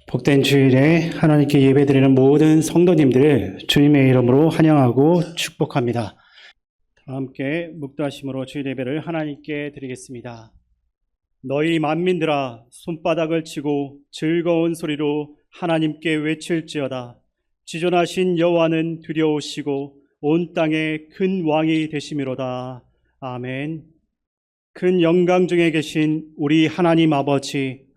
복된 주일에 하나님께 예배드리는 모든 성도님들을 주님의 이름으로 환영하고 축복합니다. 함께 묵도하심으로 주일 예배를 하나님께 드리겠습니다. 너희 만민들아 손바닥을 치고 즐거운 소리로 하나님께 외칠지어다. 지존하신 여호와는 두려우시고 온 땅에 큰 왕이 되심이로다. 아멘. 큰 영광 중에 계신 우리 하나님 아버지,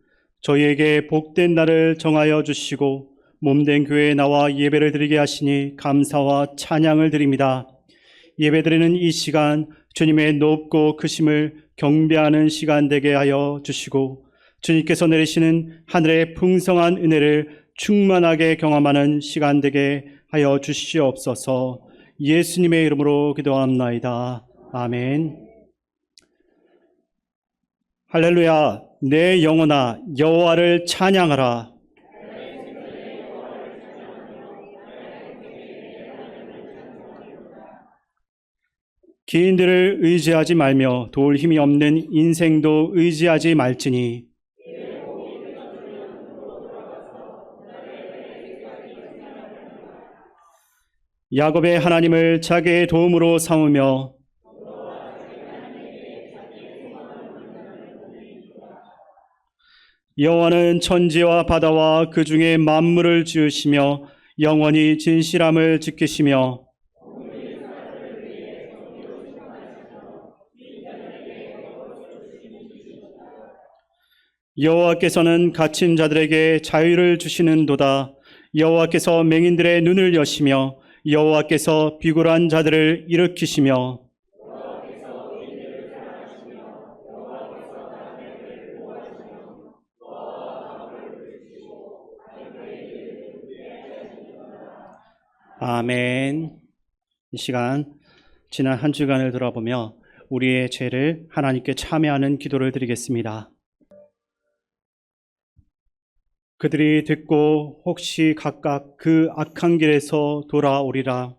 저희에게 복된 날을 정하여 주시고 몸된 교회에 나와 예배를 드리게 하시니 감사와 찬양을 드립니다. 예배드리는 이 시간 주님의 높고 크심을 경배하는 시간 되게 하여 주시고 주님께서 내리시는 하늘의 풍성한 은혜를 충만하게 경험하는 시간 되게 하여 주시옵소서. 예수님의 이름으로 기도합나이다. 아멘. 할렐루야. 내 영혼아 여호와를 찬양하라. 기인들을 의지하지 말며 도울 힘이 없는 인생도 의지하지 말지니 야곱의 하나님을 자기의 도움으로 삼으며 여호와는 천지와 바다와 그 중에 만물을 지으시며 영원히 진실함을 지키시며 여호와께서는 갇힌 자들에게 자유를 주시는도다. 여호와께서 맹인들의 눈을 여시며 여호와께서 비굴한 자들을 일으키시며 아멘. 이 시간 지난 한 주간을 돌아보며 우리의 죄를 하나님께 참회하는 기도를 드리겠습니다. 그들이 듣고 혹시 각각 그 악한 길에서 돌아오리라.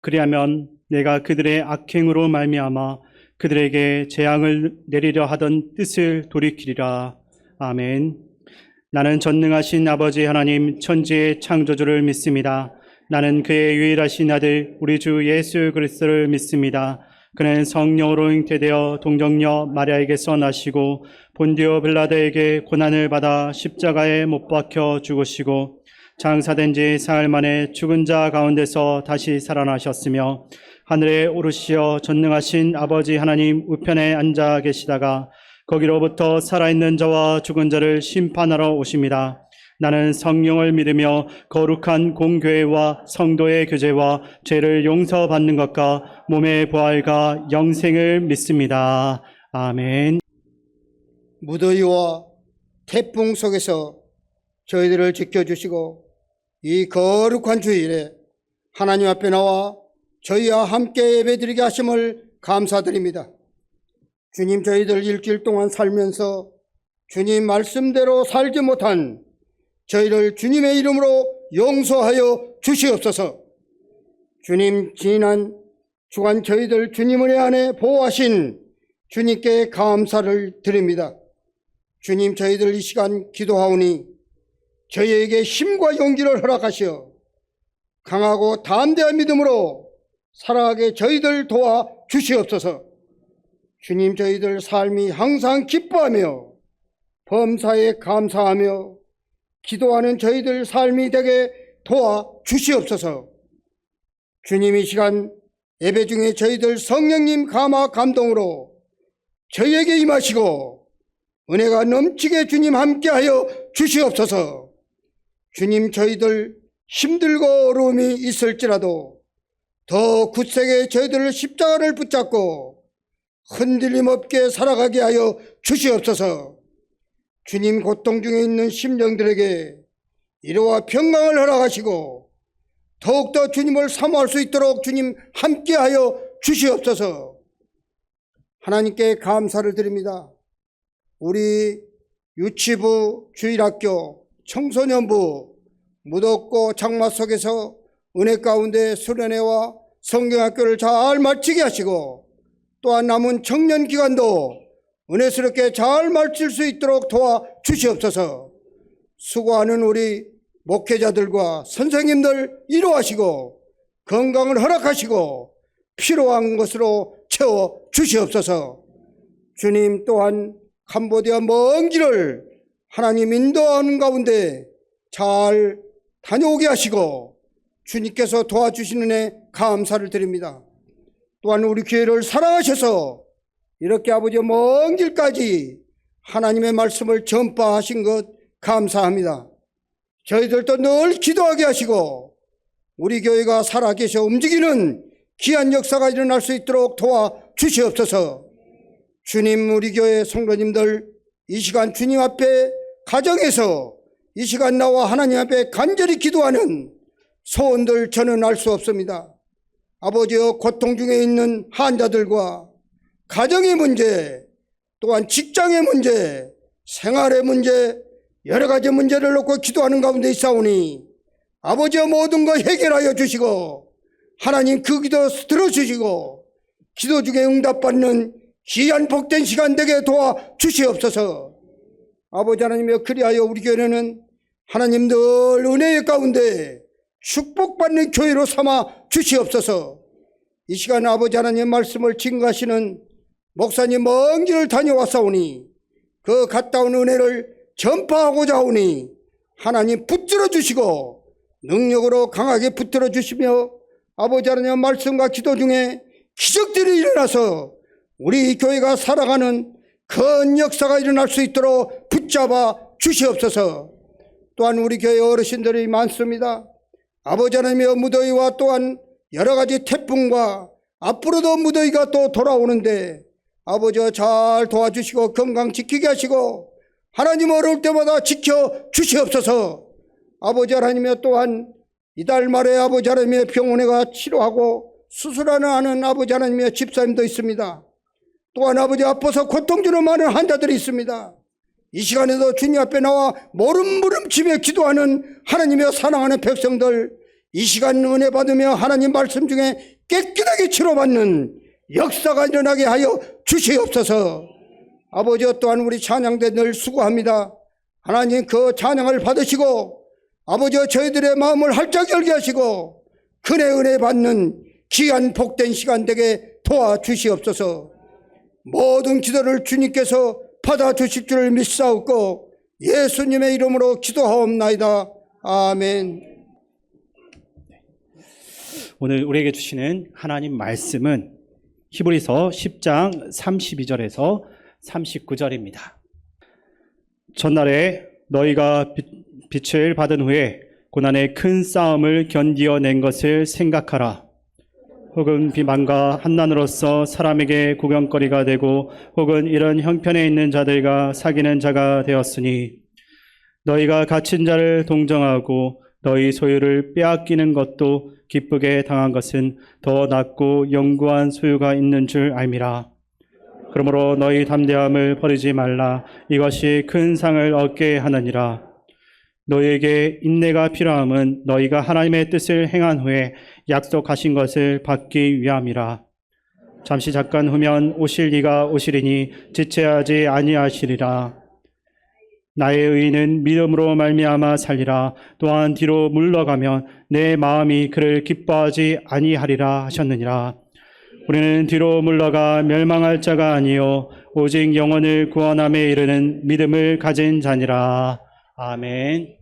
그리하면 내가 그들의 악행으로 말미암아 그들에게 재앙을 내리려 하던 뜻을 돌이키리라. 아멘. 나는 전능하신 아버지 하나님 천지의 창조주를 믿습니다. 나는 그의 유일하신 아들 우리 주 예수 그리스도를 믿습니다. 그는 성령으로 잉태되어 동정녀 마리아에게서 나시고 본디오 빌라도에게 고난을 받아 십자가에 못 박혀 죽으시고 장사된 지 사흘 만에 죽은 자 가운데서 다시 살아나셨으며 하늘에 오르시어 전능하신 아버지 하나님 우편에 앉아 계시다가 거기로부터 살아있는 자와 죽은 자를 심판하러 오십니다. 나는 성령을 믿으며 거룩한 공교회와 성도의 교제와 죄를 용서받는 것과 몸의 부활과 영생을 믿습니다. 아멘. 무더위와 태풍 속에서 저희들을 지켜주시고 이 거룩한 주일에 하나님 앞에 나와 저희와 함께 예배드리게 하심을 감사드립니다. 주님, 저희들 일주일 동안 살면서 주님 말씀대로 살지 못한 저희를 주님의 이름으로 용서하여 주시옵소서. 주님, 지난 주간 저희들 주님 은혜 안에 보호하신 주님께 감사를 드립니다. 주님, 저희들 이 시간 기도하오니 저희에게 힘과 용기를 허락하시어 강하고 담대한 믿음으로 살아가게 저희들 도와 주시옵소서. 주님, 저희들 삶이 항상 기뻐하며 범사에 감사하며 기도하는 저희들 삶이 되게 도와 주시옵소서. 주님, 이 시간 예배 중에 저희들 성령님 감화 감동으로 저희에게 임하시고 은혜가 넘치게 주님 함께하여 주시옵소서. 주님, 저희들 힘들고 어려움이 있을지라도 더 굳세게 저희들 십자가를 붙잡고 흔들림 없게 살아가게 하여 주시옵소서. 주님, 고통 중에 있는 심령들에게 위로와 평강을 허락하시고 더욱더 주님을 사모할 수 있도록 주님 함께하여 주시옵소서. 하나님께 감사를 드립니다. 우리 유치부, 주일학교, 청소년부, 무덥고 장마 속에서 은혜 가운데 수련회와 성경학교를 잘 마치게 하시고 또한 남은 청년 기간도 은혜스럽게 잘 마칠 수 있도록 도와주시옵소서. 수고하는 우리 목회자들과 선생님들 위로하시고 건강을 허락하시고 필요한 것으로 채워 주시옵소서. 주님 또한 캄보디아 먼 길을 하나님 인도하는 가운데 잘 다녀오게 하시고 주님께서 도와주시는 애 감사를 드립니다. 또한 우리 교회를 사랑하셔서 이렇게 아버지 먼 길까지 하나님의 말씀을 전파하신 것 감사합니다. 저희들도 늘 기도하게 하시고 우리 교회가 살아계셔 움직이는 귀한 역사가 일어날 수 있도록 도와주시옵소서. 주님, 우리 교회 성도님들 이 시간 주님 앞에 가정에서 이 시간 나와 하나님 앞에 간절히 기도하는 소원들 저는 알 수 없습니다. 아버지여, 고통 중에 있는 환자들과 가정의 문제, 또한 직장의 문제, 생활의 문제, 여러 가지 문제를 놓고 기도하는 가운데 있사오니 아버지여, 모든 것 해결하여 주시고 하나님 그 기도 들어주시고 기도 중에 응답받는 귀한 복된 시간 되게 도와주시옵소서. 아버지 하나님여, 그리하여 우리 교회는 하나님 늘 은혜의 가운데 축복받는 교회로 삼아 주시옵소서. 이 시간 아버지 하나님 말씀을 증거하시는 목사님 먼 길을 다녀왔사오니 그 갔다 온 은혜를 전파하고자 하오니 하나님 붙들어 주시고 능력으로 강하게 붙들어 주시며 아버지 하나님 말씀과 기도 중에 기적들이 일어나서 우리 교회가 살아가는 큰 역사가 일어날 수 있도록 붙잡아 주시옵소서. 또한 우리 교회 어르신들이 많습니다. 아버지 하나님의 무더위와 또한 여러 가지 태풍과 앞으로도 무더위가 또 돌아오는데 아버지 잘 도와주시고 건강 지키게 하시고 하나님 어려울 때마다 지켜 주시옵소서. 아버지 하나님의 또한 이달 말에 아버지 하나님의 병원에 가 치료하고 수술하는 아버지 하나님의 집사님도 있습니다. 또한 아버지 아파서 고통 주는 많은 환자들이 있습니다. 이 시간에도 주님 앞에 나와 모름모름치며 기도하는 하나님의 사랑하는 백성들, 이 시간 은혜 받으며 하나님 말씀 중에 깨끗하게 치료받는 역사가 일어나게 하여 주시옵소서. 아버지 또한 우리 찬양대 늘 수고합니다. 하나님 그 찬양을 받으시고 아버지 저희들의 마음을 활짝 열게 하시고 큰의 은혜 받는 귀한 복된 시간 되게 도와주시옵소서. 모든 기도를 주님께서 받아주실 줄을 믿사옵고 예수님의 이름으로 기도하옵나이다. 아멘. 오늘 우리에게 주시는 하나님 말씀은 히브리서 10장 32절에서 39절입니다. 전날에 너희가 빛을 받은 후에 고난의 큰 싸움을 견디어낸 것을 생각하라. 혹은 비만과 한난으로서 사람에게 구경거리가 되고 혹은 이런 형편에 있는 자들과 사귀는 자가 되었으니 너희가 갇힌 자를 동정하고 너희 소유를 빼앗기는 것도 기쁘게 당한 것은 더 낫고 영구한 소유가 있는 줄 알미라. 그러므로 너희 담대함을 버리지 말라. 이것이 큰 상을 얻게 하느니라. 너희에게 인내가 필요함은 너희가 하나님의 뜻을 행한 후에 약속하신 것을 받기 위함이라. 잠시 잠깐 후면 오실 이가 오시리니 지체하지 아니하시리라. 나의 의인은 믿음으로 말미암아 살리라. 또한 뒤로 물러가면 내 마음이 그를 기뻐하지 아니하리라 하셨느니라. 우리는 뒤로 물러가 멸망할 자가 아니요 오직 영혼을 구원함에 이르는 믿음을 가진 자니라. 아멘.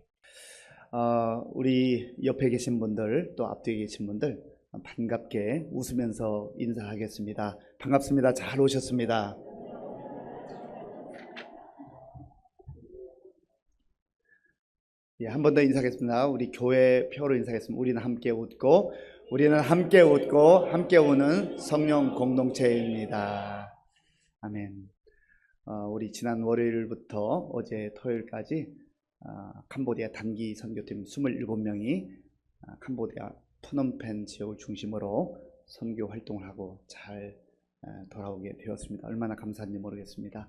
우리 옆에 계신 분들 또 앞뒤에 계신 분들 반갑게 웃으면서 인사하겠습니다. 반갑습니다. 잘 오셨습니다. 예, 한 번 더 인사하겠습니다. 우리 교회 표로 인사하겠습니다. 우리는 함께 웃고 함께 우는 성령 공동체입니다. 아멘. 우리 지난 월요일부터 어제 토요일까지 캄보디아 단기 선교팀 27명이 캄보디아 푸놈펜 지역을 중심으로 선교 활동을 하고 잘 돌아오게 되었습니다. 얼마나 감사한지 모르겠습니다.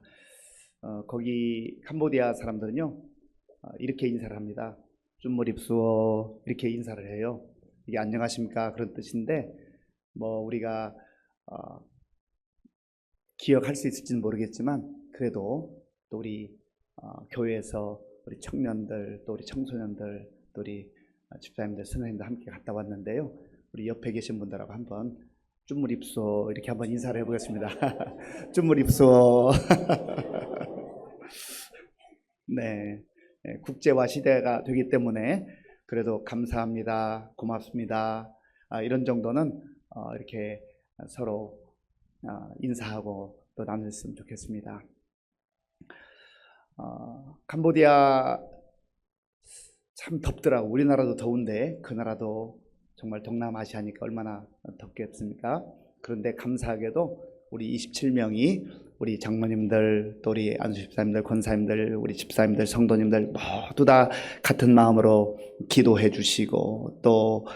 거기 캄보디아 사람들은요 이렇게 인사를 합니다. 쭌머립수어 이렇게 인사를 해요. 이게 안녕하십니까 그런 뜻인데 뭐 우리가 기억할 수 있을지는 모르겠지만 그래도 또 우리 교회에서 우리 청년들, 또 우리 청소년들, 또 우리 집사님들, 선생님들 함께 갔다 왔는데요. 우리 옆에 계신 분들하고 한번 쭈물 입소 이렇게 한번 인사를 해보겠습니다. 쭈물 입소. 네, 국제화 시대가 되기 때문에 그래도 감사합니다, 고맙습니다, 이런 정도는 이렇게 서로 인사하고 또 나눴으면 좋겠습니다. 캄보디아 참 덥더라고. 우리나라도 더운데 그 나라도 정말 동남아시아니까 얼마나 덥겠습니까? 그런데 감사하게도 우리 27명이 우리 장로님들, 또 우리 안수집사님들, 권사님들, 우리 집사님들, 성도님들 모두 다 같은 마음으로 기도해 주시고 또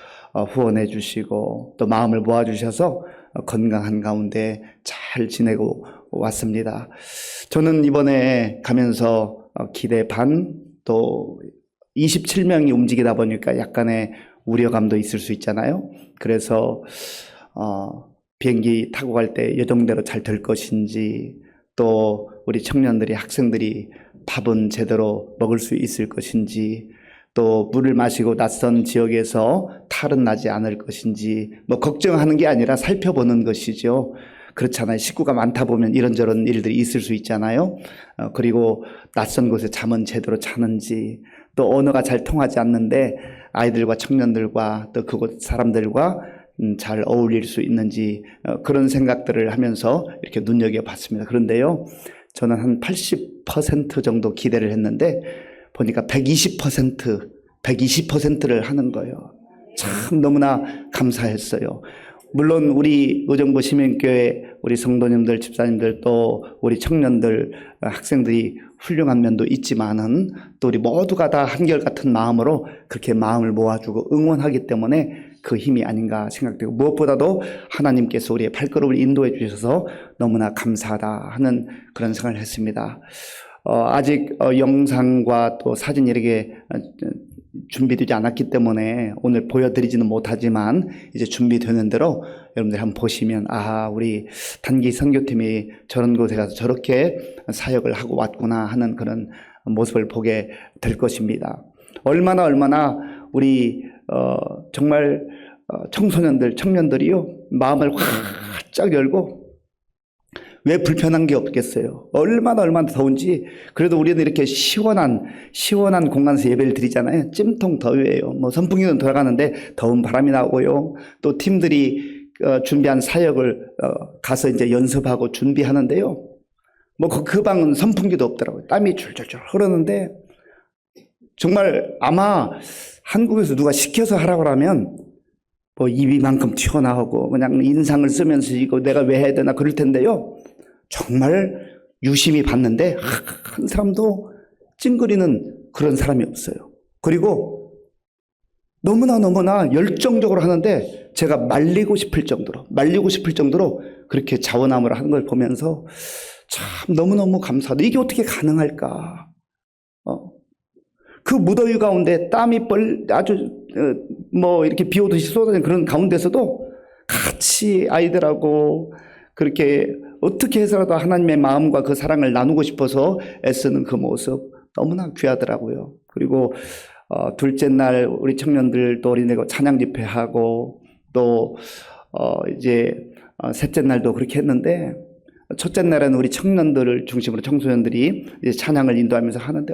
후원해 주시고 또 마음을 모아 주셔서 건강한 가운데 잘 지내고 왔습니다. 저는 이번에 가면서 기대 반, 또 27명이 움직이다 보니까 약간의 우려감도 있을 수 있잖아요. 그래서 비행기 타고 갈 때 예정대로 잘 될 것인지, 또 우리 청년들이, 학생들이 밥은 제대로 먹을 수 있을 것인지, 또 물을 마시고 낯선 지역에서 탈은 나지 않을 것인지, 뭐 걱정하는 게 아니라 살펴보는 것이죠. 그렇잖아요. 식구가 많다 보면 이런저런 일들이 있을 수 있잖아요. 그리고 낯선 곳에 잠은 제대로 자는지, 또 언어가 잘 통하지 않는데 아이들과 청년들과 또 그곳 사람들과 잘 어울릴 수 있는지, 그런 생각들을 하면서 이렇게 눈여겨봤습니다. 그런데요, 저는 한 80% 정도 기대를 했는데 보니까 120%를 하는 거예요. 참 너무나 감사했어요. 물론 우리 의정부 시민교회 우리 성도님들, 집사님들, 또 우리 청년들, 학생들이 훌륭한 면도 있지만은 또 우리 모두가 다 한결같은 마음으로 그렇게 마음을 모아주고 응원하기 때문에 그 힘이 아닌가 생각되고, 무엇보다도 하나님께서 우리의 발걸음을 인도해 주셔서 너무나 감사하다 하는 그런 생각을 했습니다. 아직 영상과 또 사진 이렇게 준비되지 않았기 때문에 오늘 보여드리지는 못하지만 이제 준비되는 대로 여러분들 한번 보시면, 우리 단기 선교팀이 저런 곳에 가서 저렇게 사역을 하고 왔구나 하는 그런 모습을 보게 될 것입니다. 얼마나 우리 정말 청소년들, 청년들이요, 마음을 활짝 열고, 왜 불편한 게 없겠어요? 얼마나 더운지. 그래도 우리는 이렇게 시원한 공간에서 예배를 드리잖아요. 찜통 더위예요. 뭐 선풍기는 돌아가는데 더운 바람이 나오고요. 또 팀들이 준비한 사역을 가서 이제 연습하고 준비하는데요. 뭐 그 방은 선풍기도 없더라고요. 땀이 줄줄줄 흐르는데, 정말 아마 한국에서 누가 시켜서 하라고 하면 뭐 입이 만큼 튀어나오고 그냥 인상을 쓰면서 이거 내가 왜 해야 되나 그럴 텐데요. 정말 유심히 봤는데 한 사람도 찡그리는 그런 사람이 없어요. 그리고 너무나 열정적으로 하는데 제가 말리고 싶을 정도로 그렇게 자원함으로 하는 걸 보면서 참 너무너무 감사하다. 이게 어떻게 가능할까? 그 무더위 가운데 땀이 아주 뭐 이렇게 비 오듯이 쏟아지는 그런 가운데서도 같이 아이들하고 그렇게 어떻게 해서라도 하나님의 마음과 그 사랑을 나누고 싶어서 애쓰는 그 모습 너무나 귀하더라고요. 그리고 둘째 날 우리 청년들 또 어린이가 찬양 집회하고, 또 이제 셋째 날도 그렇게 했는데, 첫째 날에는 우리 청년들을 중심으로 청소년들이 이제 찬양을 인도하면서 하는데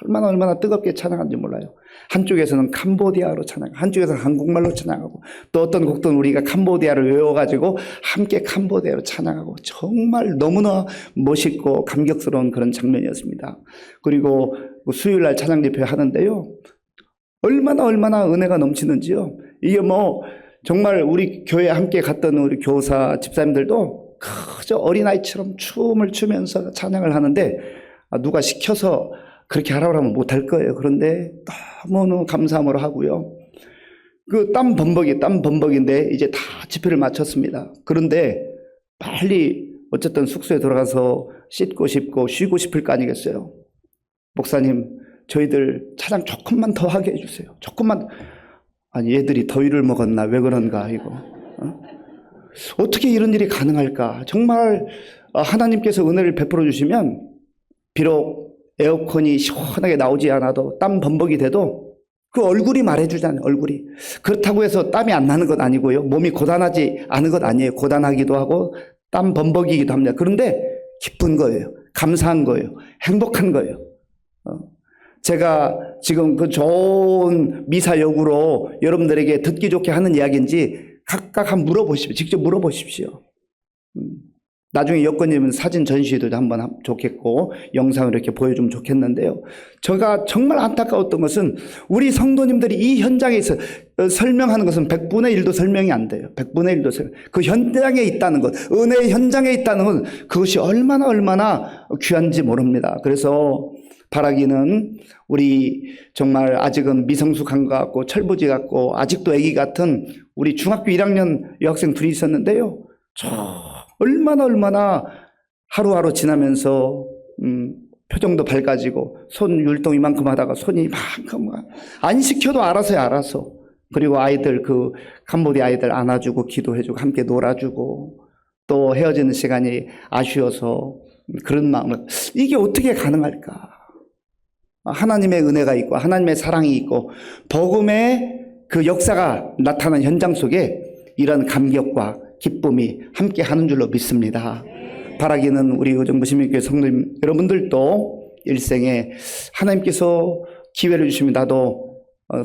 얼마나 뜨겁게 찬양하는지 몰라요. 한쪽에서는 캄보디아로 찬양, 한쪽에서는 한국말로 찬양하고, 또 어떤 곡들은 우리가 캄보디아를 외워가지고 함께 캄보디아로 찬양하고, 정말 너무나 멋있고 감격스러운 그런 장면이었습니다. 그리고 수요일 날 찬양 집회 하는데요, 얼마나 은혜가 넘치는지요. 이게 뭐 정말 우리 교회 함께 갔던 우리 교사 집사님들도 그저 어린아이처럼 춤을 추면서 찬양을 하는데, 누가 시켜서 그렇게 하라고 하면 못할 거예요. 그런데 너무너무 감사함으로 하고요. 그 땀 범벅인데 이제 다 집회를 마쳤습니다. 그런데 빨리 어쨌든 숙소에 돌아가서 씻고 싶고 쉬고 싶을 거 아니겠어요. 목사님, 저희들 찬양 조금만 더 하게 해주세요. 조금만. 아니, 얘들이 더위를 먹었나 왜 그런가 이거. 어떻게 이런 일이 가능할까? 정말 하나님께서 은혜를 베풀어 주시면 비록 에어컨이 시원하게 나오지 않아도 땀 범벅이 돼도 그 얼굴이 말해주잖아요. 얼굴이. 그렇다고 해서 땀이 안 나는 건 아니고요. 몸이 고단하지 않은 것 아니에요. 고단하기도 하고 땀 범벅이기도 합니다. 그런데 기쁜 거예요. 감사한 거예요. 행복한 거예요. 제가 지금 그 좋은 미사역으로 여러분들에게 듣기 좋게 하는 이야기인지 각각 한번 물어보십시오. 직접 물어보십시오. 나중에 여건이면 사진 전시회도 한번 좋겠고 영상을 이렇게 보여주면 좋겠는데요. 제가 정말 안타까웠던 것은 우리 성도님들이 이 현장에서 설명하는 것은 100분의 1도 설명이 안 돼요. 100분의 1도 설명. 그 현장에 있다는 것, 은혜의 현장에 있다는 것, 그것이 얼마나 귀한지 모릅니다. 그래서 바라기는 우리 정말 아직은 미성숙한 것 같고 철부지 같고 아직도 아기 같은 우리 중학교 1학년 여학생 둘이 있었는데요. 얼마나 하루하루 지나면서 표정도 밝아지고 손 율동 이만큼 하다가 손이 이만큼 안 시켜도 알아서 그리고 아이들 그 캄보디아 아이들 안아주고 기도해주고 함께 놀아주고 또 헤어지는 시간이 아쉬워서 그런 마음을 이게 어떻게 가능할까? 하나님의 은혜가 있고 하나님의 사랑이 있고 복음의 그 역사가 나타난 현장 속에 이런 감격과 기쁨이 함께 하는 줄로 믿습니다. 바라기는 우리 의정부시민교회 성도님 여러분들도 일생에 하나님께서 기회를 주시면 나도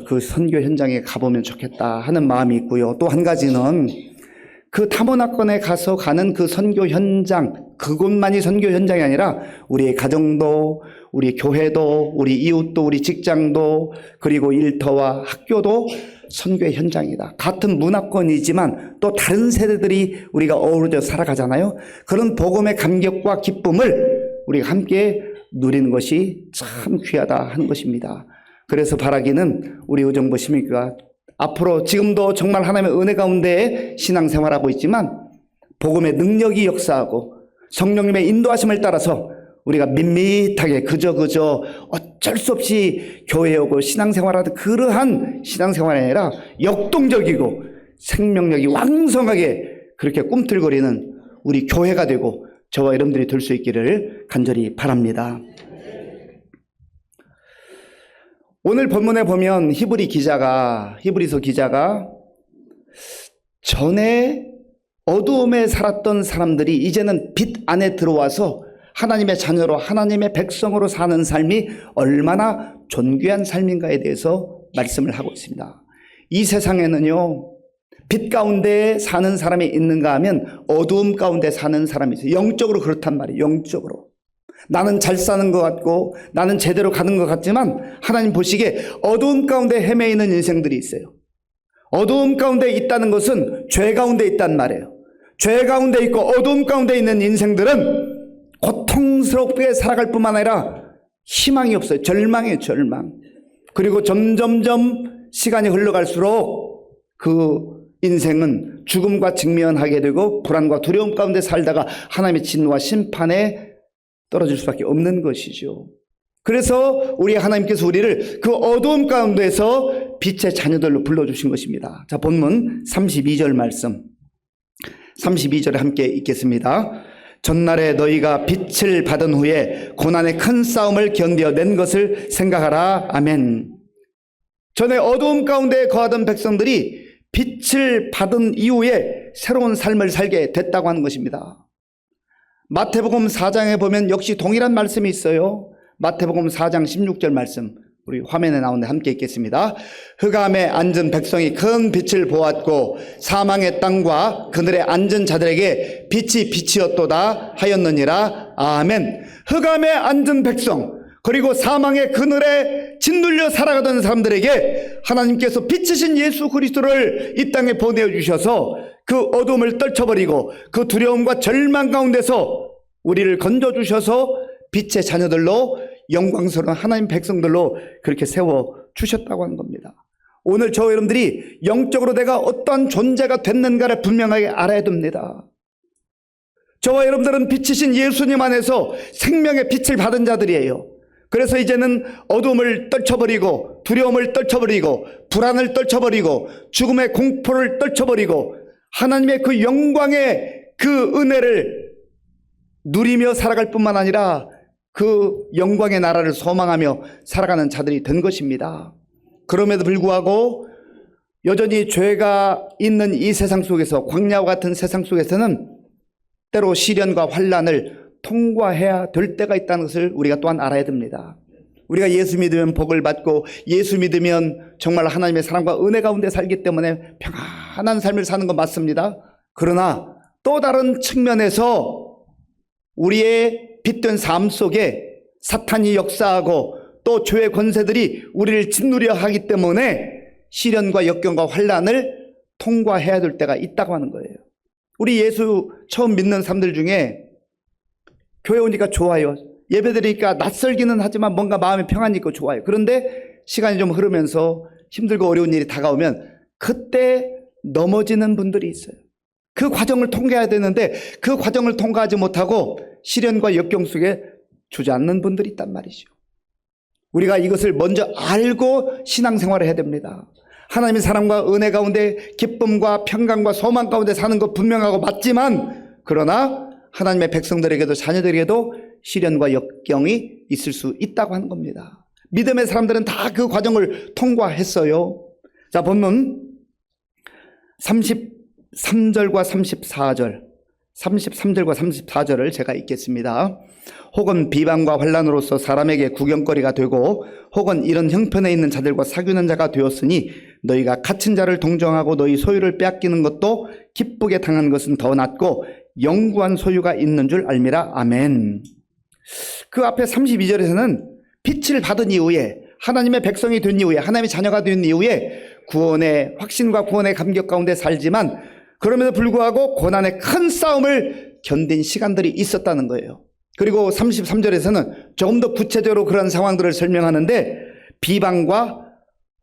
그 선교 현장에 가보면 좋겠다 하는 마음이 있고요. 또 한 가지는 그 탐험학원에 가서 가는 그 선교 현장, 그곳만이 선교 현장이 아니라 우리의 가정도, 우리 교회도, 우리 이웃도, 우리 직장도, 그리고 일터와 학교도 선교의 현장이다. 같은 문화권이지만 또 다른 세대들이 우리가 어우러져 살아가잖아요. 그런 복음의 감격과 기쁨을 우리가 함께 누리는 것이 참 귀하다 하는 것입니다. 그래서 바라기는 우리 의정부 시민교회가 앞으로 지금도 정말 하나님의 은혜 가운데 신앙생활하고 있지만 복음의 능력이 역사하고 성령님의 인도하심을 따라서 우리가 밋밋하게 그저 어쩔 수 없이 교회에 오고 신앙생활하는 그러한 신앙생활이 아니라 역동적이고 생명력이 왕성하게 그렇게 꿈틀거리는 우리 교회가 되고 저와 여러분들이 될 수 있기를 간절히 바랍니다. 오늘 본문에 보면 히브리서 기자가 전에 어두움에 살았던 사람들이 이제는 빛 안에 들어와서 하나님의 자녀로 하나님의 백성으로 사는 삶이 얼마나 존귀한 삶인가에 대해서 말씀을 하고 있습니다. 이 세상에는요, 빛 가운데 사는 사람이 있는가 하면 어두움 가운데 사는 사람이 있어요. 영적으로 그렇단 말이에요. 영적으로. 나는 잘 사는 것 같고 나는 제대로 가는 것 같지만 하나님 보시기에 어두움 가운데 헤매이는 인생들이 있어요. 어두움 가운데 있다는 것은 죄 가운데 있단 말이에요. 죄 가운데 있고 어두움 가운데 있는 인생들은 고통스럽게 살아갈 뿐만 아니라 희망이 없어요. 절망이에요. 절망. 그리고 점점점 시간이 흘러갈수록 그 인생은 죽음과 직면하게 되고 불안과 두려움 가운데 살다가 하나님의 진노와 심판에 떨어질 수밖에 없는 것이죠. 그래서 우리 하나님께서 우리를 그 어두움 가운데서 빛의 자녀들로 불러주신 것입니다. 자, 본문 32절 말씀 32절에 함께 읽겠습니다. 전날에 너희가 빛을 받은 후에 고난의 큰 싸움을 견뎌낸 것을 생각하라. 아멘. 전에 어두움 가운데 거하던 백성들이 빛을 받은 이후에 새로운 삶을 살게 됐다고 하는 것입니다. 마태복음 4장에 보면 역시 동일한 말씀이 있어요. 마태복음 4장 16절 말씀 우리 화면에 나오는데 함께 읽겠습니다. 흑암에 앉은 백성이 큰 빛을 보았고 사망의 땅과 그들의 앉은 자들에게 빛이 빛이었도다 하였느니라. 아멘. 흑암에 앉은 백성 그리고 사망의 그늘에 짓눌려 살아가던 사람들에게 하나님께서 빛이신 예수 그리스도를 이 땅에 보내주셔서 그 어둠을 떨쳐버리고 그 두려움과 절망 가운데서 우리를 건져주셔서 빛의 자녀들로 영광스러운 하나님 백성들로 그렇게 세워주셨다고 하는 겁니다. 오늘 저와 여러분들이 영적으로 내가 어떠한 존재가 됐는가를 분명하게 알아야 됩니다. 저와 여러분들은 빛이신 예수님 안에서 생명의 빛을 받은 자들이에요. 그래서 이제는 어둠을 떨쳐버리고 두려움을 떨쳐버리고 불안을 떨쳐버리고 죽음의 공포를 떨쳐버리고 하나님의 그 영광의 그 은혜를 누리며 살아갈 뿐만 아니라 그 영광의 나라를 소망하며 살아가는 자들이 된 것입니다. 그럼에도 불구하고 여전히 죄가 있는 이 세상 속에서, 광야와 같은 세상 속에서는 때로 시련과 환난을 통과해야 될 때가 있다는 것을 우리가 또한 알아야 됩니다. 우리가 예수 믿으면 복을 받고 예수 믿으면 정말 하나님의 사랑과 은혜 가운데 살기 때문에 평안한 삶을 사는 건 맞습니다. 그러나 또 다른 측면에서 우리의 빛된 삶 속에 사탄이 역사하고 또 죄의 권세들이 우리를 짓누려 하기 때문에 시련과 역경과 환난을 통과해야 될 때가 있다고 하는 거예요. 우리 예수 처음 믿는 사람들 중에 교회 오니까 좋아요. 예배 드리니까 낯설기는 하지만 뭔가 마음에 평안이 있고 좋아요. 그런데 시간이 좀 흐르면서 힘들고 어려운 일이 다가오면 그때 넘어지는 분들이 있어요. 그 과정을 통과해야 되는데 그 과정을 통과하지 못하고 시련과 역경 속에 주저앉는 분들이 있단 말이죠. 우리가 이것을 먼저 알고 신앙생활을 해야 됩니다. 하나님의 사랑과 은혜 가운데 기쁨과 평강과 소망 가운데 사는 것 분명하고 맞지만, 그러나 하나님의 백성들에게도 자녀들에게도 시련과 역경이 있을 수 있다고 하는 겁니다. 믿음의 사람들은 다 그 과정을 통과했어요. 자, 본문 33절과 34절, 33절과 34절을 제가 읽겠습니다. 혹은 비방과 환난으로서 사람에게 구경거리가 되고 혹은 이런 형편에 있는 자들과 사귀는 자가 되었으니 너희가 갇힌 자를 동정하고 너희 소유를 빼앗기는 것도 기쁘게 당한 것은 더 낫고 영구한 소유가 있는 줄 알미라. 아멘. 그 앞에 32절에서는 빛을 받은 이후에, 하나님의 백성이 된 이후에, 하나님의 자녀가 된 이후에 구원의 확신과 구원의 감격 가운데 살지만 그럼에도 불구하고 고난의 큰 싸움을 견딘 시간들이 있었다는 거예요. 그리고 33절에서는 조금 더 구체적으로 그런 상황들을 설명하는데 비방과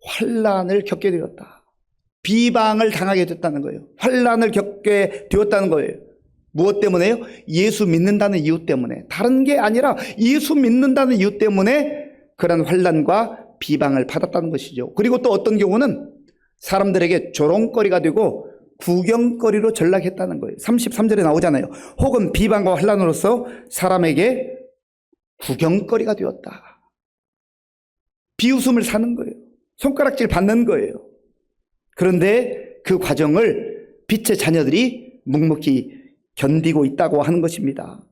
환난을 겪게 되었다. 비방을 당하게 됐다는 거예요. 환난을 겪게 되었다는 거예요. 무엇 때문에요? 예수 믿는다는 이유 때문에. 다른 게 아니라 예수 믿는다는 이유 때문에 그런 환난과 비방을 받았다는 것이죠. 그리고 또 어떤 경우는 사람들에게 조롱거리가 되고 구경거리로 전락했다는 거예요. 33절에 나오잖아요. 혹은 비방과 환난으로서 사람에게 구경거리가 되었다. 비웃음을 사는 거예요. 손가락질 받는 거예요. 그런데 그 과정을 빛의 자녀들이 묵묵히 견디고 있다고 하는 것입니다.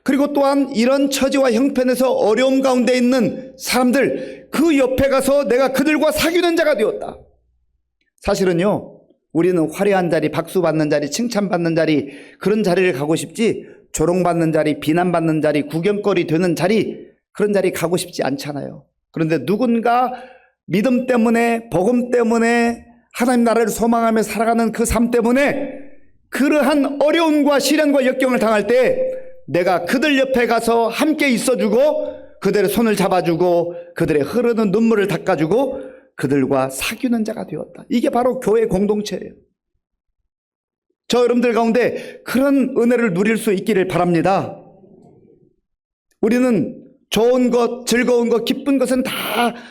그리고 또한 이런 처지와 형편에서 어려움 가운데 있는 사람들, 그 옆에 가서 내가 그들과 사귀는 자가 되었다. 사실은요, 우리는 화려한 자리, 박수 받는 자리, 칭찬받는 자리, 그런 자리를 가고 싶지, 조롱받는 자리, 비난받는 자리, 구경거리 되는 자리, 그런 자리 가고 싶지 않잖아요. 그런데 누군가 믿음 때문에, 복음 때문에, 하나님 나라를 소망하며 살아가는 그 삶 때문에 그러한 어려움과 시련과 역경을 당할 때 내가 그들 옆에 가서 함께 있어주고 그들의 손을 잡아주고 그들의 흐르는 눈물을 닦아주고 그들과 사귀는 자가 되었다. 이게 바로 교회 공동체예요. 저 여러분들 가운데 그런 은혜를 누릴 수 있기를 바랍니다. 우리는 좋은 것, 즐거운 것, 기쁜 것은 다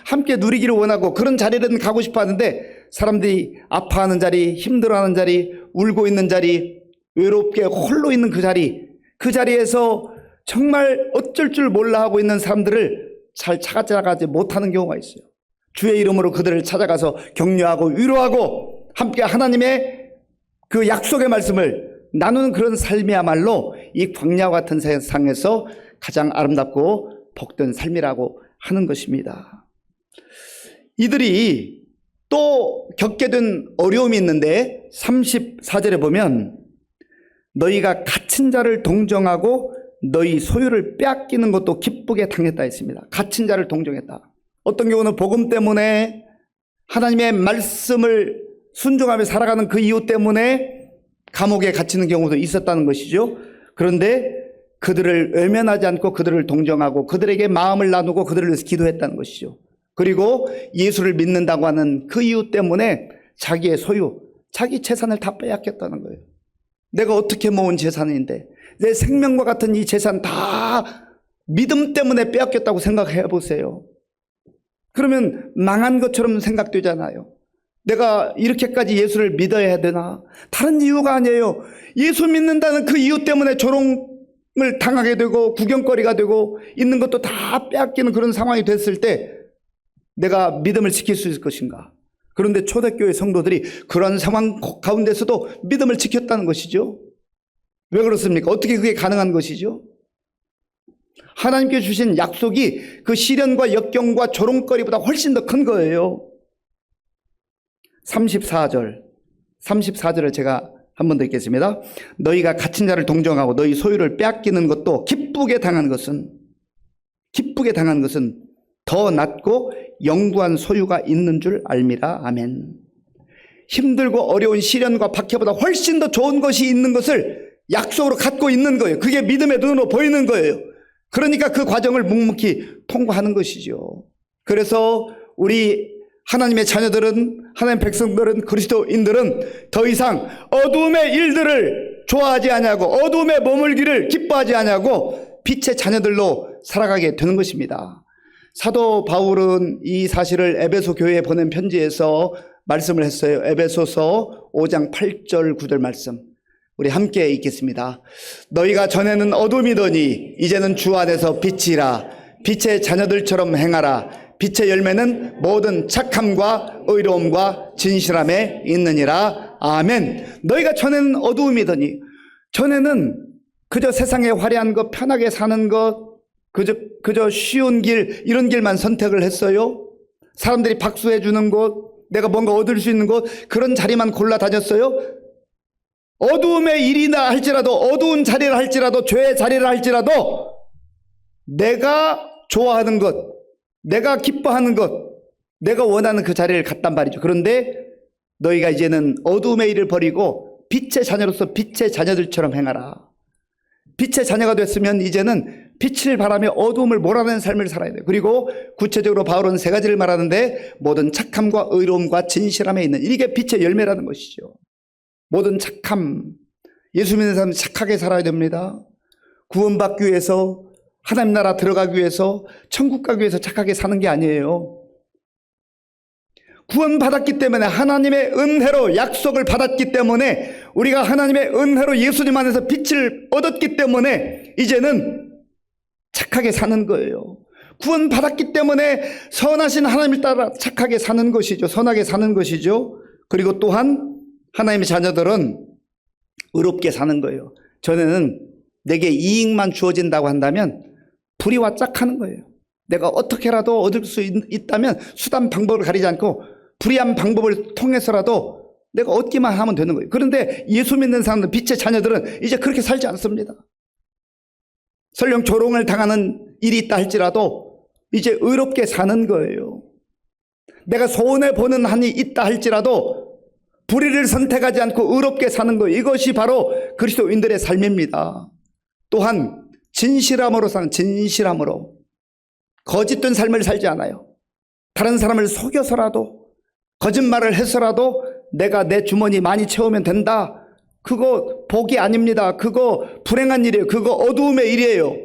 함께 누리기를 원하고 그런 자리는 가고 싶어 하는데 사람들이 아파하는 자리, 힘들어하는 자리, 울고 있는 자리, 외롭게 홀로 있는 그 자리, 그 자리에서 정말 어쩔 줄 몰라 하고 있는 사람들을 잘 찾아가지 못하는 경우가 있어요. 주의 이름으로 그들을 찾아가서 격려하고 위로하고 함께 하나님의 그 약속의 말씀을 나누는 그런 삶이야말로 이 광야와 같은 세상에서 가장 아름답고 복된 삶이라고 하는 것입니다. 이들이 또 겪게 된 어려움이 있는데 34절에 보면 너희가 갇힌 자를 동정하고 너희 소유를 빼앗기는 것도 기쁘게 당했다 했습니다. 갇힌 자를 동정했다. 어떤 경우는 복음 때문에 하나님의 말씀을 순종하며 살아가는 그 이유 때문에 감옥에 갇히는 경우도 있었다는 것이죠. 그런데 그들을 외면하지 않고 그들을 동정하고 그들에게 마음을 나누고 그들을 위해서 기도했다는 것이죠. 그리고 예수를 믿는다고 하는 그 이유 때문에 자기의 소유, 자기 재산을 다 빼앗겼다는 거예요. 내가 어떻게 모은 재산인데 내 생명과 같은 이 재산 다 믿음 때문에 빼앗겼다고 생각해 보세요. 그러면 망한 것처럼 생각되잖아요. 내가 이렇게까지 예수를 믿어야 되나? 다른 이유가 아니에요. 예수 믿는다는 그 이유 때문에 조롱 당하게 되고 구경거리가 되고 있는 것도 다 빼앗기는 그런 상황이 됐을 때 내가 믿음을 지킬 수 있을 것인가? 그런데 초대교회 성도들이 그런 상황 가운데서도 믿음을 지켰다는 것이죠. 왜 그렇습니까? 어떻게 그게 가능한 것이죠? 하나님께 주신 약속이 그 시련과 역경과 조롱거리보다 훨씬 더 큰 거예요. 34절을 제가 한 번 더 읽겠습니다. 너희가 갇힌 자를 동정하고 너희 소유를 빼앗기는 것도 기쁘게 당한 것은 더 낫고 영구한 소유가 있는 줄 알미라. 아멘. 힘들고 어려운 시련과 박해보다 훨씬 더 좋은 것이 있는 것을 약속으로 갖고 있는 거예요. 그게 믿음의 눈으로 보이는 거예요. 그러니까 그 과정을 묵묵히 통과하는 것이죠. 그래서 우리 하나님의 자녀들은, 하나님의 백성들은, 그리스도인들은 더 이상 어두움의 일들을 좋아하지 아니하고 어두움에 머물기를 기뻐하지 아니하고 빛의 자녀들로 살아가게 되는 것입니다. 사도 바울은 이 사실을 에베소 교회에 보낸 편지에서 말씀을 했어요. 에베소서 5장 8절 9절 말씀 우리 함께 읽겠습니다. 너희가 전에는 어둠이더니 이제는 주 안에서 빛이라. 빛의 자녀들처럼 행하라. 빛의 열매는 모든 착함과 의로움과 진실함에 있느니라. 아멘. 너희가 전에는 어두움이더니, 전에는 그저 세상의 화려한 것, 편하게 사는 것, 그저 쉬운 길, 이런 길만 선택을 했어요. 사람들이 박수해 주는 곳, 내가 뭔가 얻을 수 있는 곳, 그런 자리만 골라 다녔어요. 어두움의 일이나 할지라도, 어두운 자리를 할지라도, 죄의 자리를 할지라도 내가 좋아하는 것, 내가 기뻐하는 것, 내가 원하는 그 자리를 갔단 말이죠. 그런데 너희가 이제는 어두움의 일을 버리고 빛의 자녀로서 빛의 자녀들처럼 행하라. 빛의 자녀가 됐으면 이제는 빛을 바라며 어두움을 몰아내는 삶을 살아야 돼요. 그리고 구체적으로 바울은 세 가지를 말하는데 모든 착함과 의로움과 진실함에 있는, 이게 빛의 열매라는 것이죠. 모든 착함, 예수 믿는 사람은 착하게 살아야 됩니다. 구원받기 위해서, 하나님 나라 들어가기 위해서, 천국 가기 위해서 착하게 사는 게 아니에요. 구원받았기 때문에, 하나님의 은혜로 약속을 받았기 때문에, 우리가 하나님의 은혜로 예수님 안에서 빛을 얻었기 때문에 이제는 착하게 사는 거예요. 구원받았기 때문에 선하신 하나님을 따라 착하게 사는 것이죠. 선하게 사는 것이죠. 그리고 또한 하나님의 자녀들은 의롭게 사는 거예요. 전에는 내게 이익만 주어진다고 한다면 불의와 짝하는 거예요. 내가 어떻게라도 얻을 수 있다면 수단 방법을 가리지 않고 불의한 방법을 통해서라도 내가 얻기만 하면 되는 거예요. 그런데 예수 믿는 사람들, 빛의 자녀들은 이제 그렇게 살지 않습니다. 설령 조롱을 당하는 일이 있다 할지라도 이제 의롭게 사는 거예요. 내가 손해보는 한이 있다 할지라도 불의를 선택하지 않고 의롭게 사는 거예요. 이것이 바로 그리스도인들의 삶입니다. 또한 진실함으로 사는, 진실함으로 거짓된 삶을 살지 않아요. 다른 사람을 속여서라도, 거짓말을 해서라도 내가 내 주머니 많이 채우면 된다. 그거 복이 아닙니다. 그거 불행한 일이에요. 그거 어두움의 일이에요.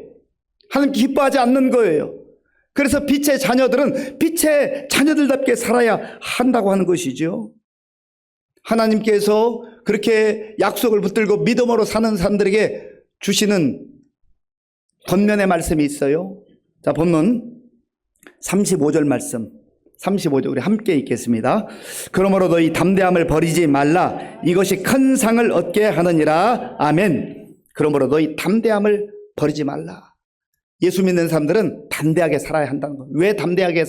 하나님 기뻐하지 않는 거예요. 그래서 빛의 자녀들은 빛의 자녀들답게 살아야 한다고 하는 것이죠. 하나님께서 그렇게 약속을 붙들고 믿음으로 사는 사람들에게 주시는 권면의 말씀이 있어요. 자, 본문 35절 말씀, 35절 우리 함께 읽겠습니다. 그러므로 너희 담대함을 버리지 말라. 이것이 큰 상을 얻게 하느니라. 아멘. 그러므로 너희 담대함을 버리지 말라. 예수 믿는 사람들은 담대하게 살아야 한다는 거예요. 왜 담대하게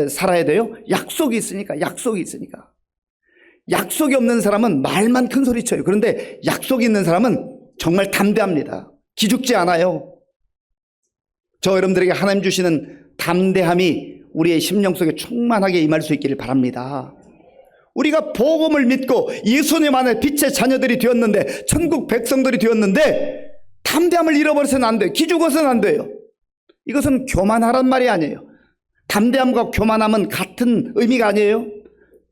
살아야 돼요? 약속이 있으니까. 약속이 있으니까. 약속이 없는 사람은 말만 큰 소리 쳐요. 그런데 약속이 있는 사람은 정말 담대합니다. 기죽지 않아요. 저 여러분들에게 하나님 주시는 담대함이 우리의 심령 속에 충만하게 임할 수 있기를 바랍니다. 우리가 복음을 믿고 예수님 안에 빛의 자녀들이 되었는데, 천국 백성들이 되었는데 담대함을 잃어버려서는 안 돼요. 기죽어서는 안 돼요. 이것은 교만하란 말이 아니에요. 담대함과 교만함은 같은 의미가 아니에요.